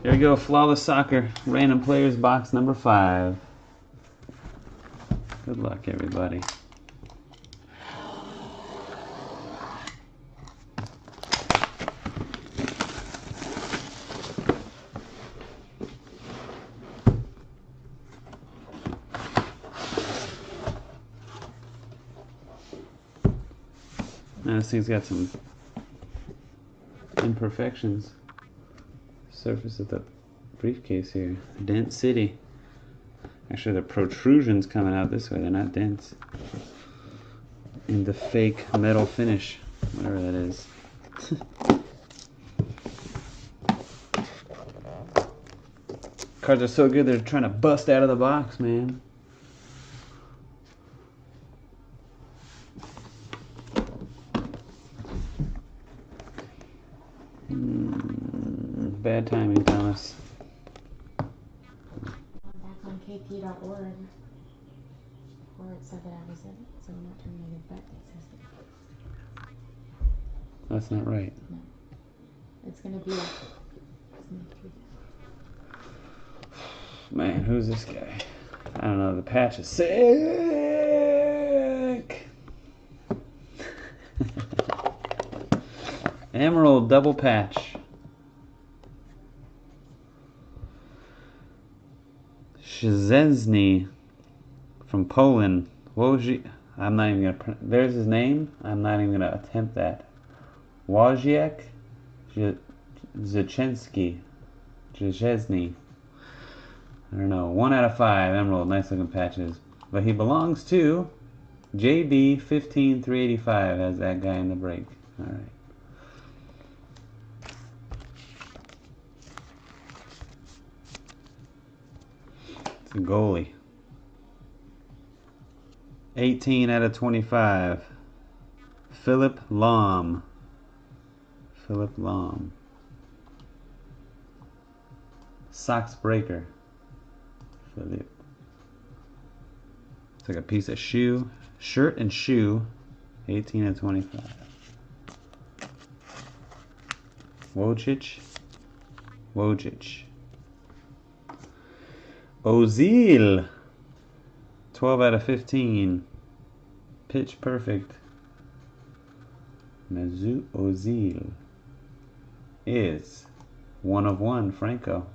There we go, Flawless Soccer, Random Players box number 5. Good luck, everybody. Now this thing's got some imperfections. Surface of the briefcase here. Dent City. Actually, the protrusions coming out this way. They're not dents. In the fake metal finish, whatever that is. Cards are so good, they're trying to bust out of the box, man. Bad timing, Thomas. Back on kp.org, where it said that I was in it, so I'm not terminated, but it says it. That's not right. No. It's gonna be. Man, who's this guy? I don't know. The patch is sick. Emerald double patch. Szczesny from Poland. I'm not even gonna. There's his name. I'm not even gonna attempt that. Wojciech Zichenski. Szczesny. I don't know. 1 out of 5. Emerald. Nice looking patches. But he belongs to JB 15385. Has that guy in the break. All right. It's a goalie. 18 out of 25. Philip Lahm. Philip Lahm. Socks breaker. Philip. It's like a piece of shoe. Shirt and shoe. 18 out of 25. Wojciech. Ozil. 12 out of 15. Pitch perfect. Mesut Ozil is 1 of 1. Franco.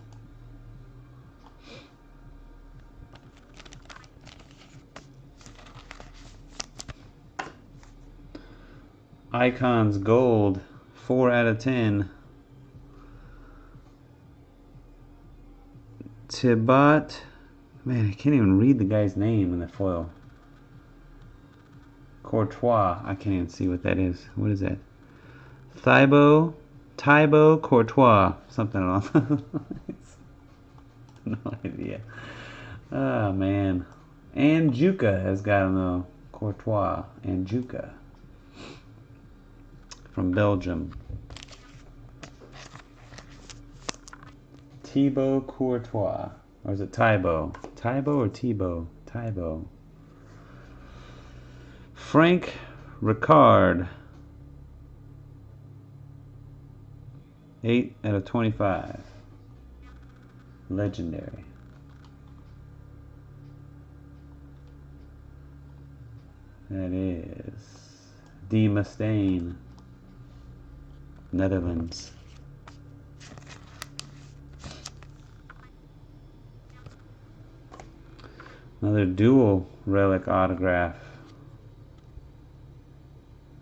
Icons gold. 4 out of 10. Thibaut. Man, I can't even read the guy's name in the foil. Courtois. I can't even see what that is. What is that? Thibaut Courtois. Something along those lines. No idea. Oh, man. Anjuka has got him, though. Courtois. Anjuka. From Belgium. Thibaut Courtois. Or is it Thibaut? Thibaut or Thibaut? Thibaut. Frank Ricard. 8 out of 25. Legendary. That is D. Mustaine. Netherlands. Another dual relic autograph.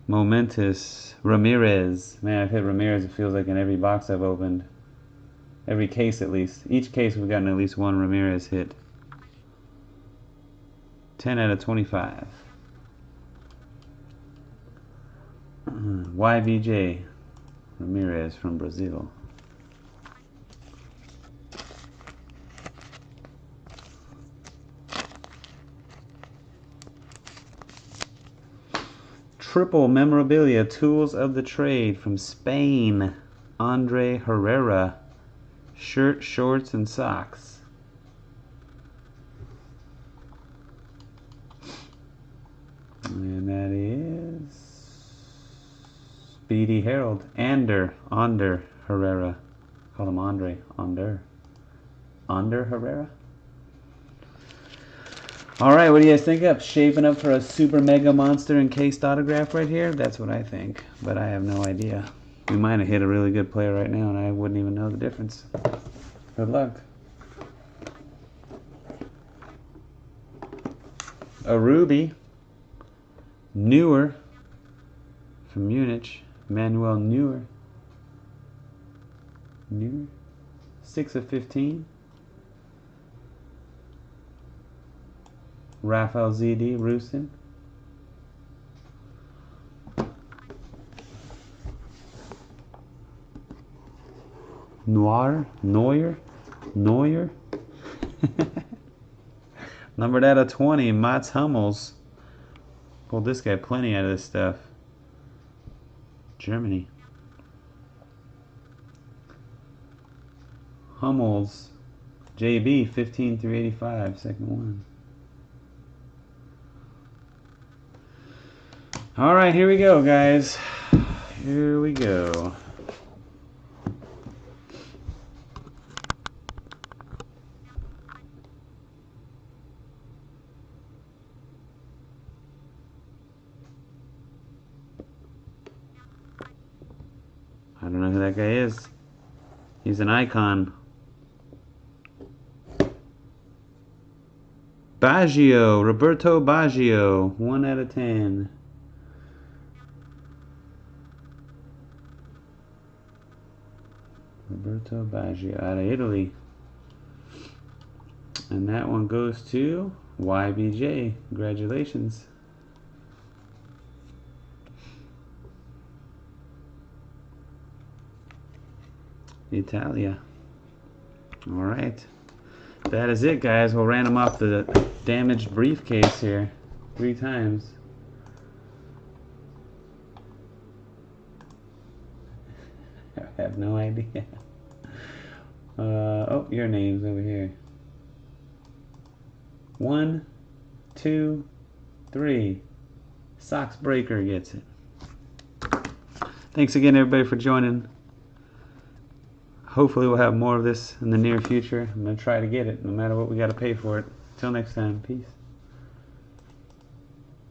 Momentous Ramirez. Man, I've hit Ramirez, it feels like, in every box I've opened. Every case, at least. Each case we've gotten at least one Ramirez hit. 10 out of 25. YBJ Ramirez from Brazil. Triple memorabilia, tools of the trade from Spain. Andre Herrera. Shirt, shorts, and socks. And that is Speedy Harold. Ander Herrera. Call him Andre. Ander Herrera. Alright, what do you guys think of? Shaping up for a super mega monster encased autograph right here? That's what I think, but I have no idea. We might have hit a really good player right now and I wouldn't even know the difference. Good luck. A Ruby. Neuer from Munich. Manuel Neuer. 6 of 15. Rafael ZD Rusin. Neuer. Numbered out of 20, Mats Hummels. Pulled this guy plenty out of this stuff. Germany. Hummels. JB, 15 through 85, second one. Alright, here we go, guys. Here we go. I don't know who that guy is. He's an icon. Baggio, Roberto Baggio, 1 out of 10. Roberto Baggio out of Italy. And that one goes to YBJ. Congratulations. Italia. Alright. That is it, guys. We'll random off the damaged briefcase here 3 times. I have no idea. Oh, your name's over here. 1, 2, 3. Sox Breaker gets it. Thanks again, everybody, for joining. Hopefully we'll have more of this in the near future. I'm going to try to get it, no matter what we got to pay for it. Till next time, peace.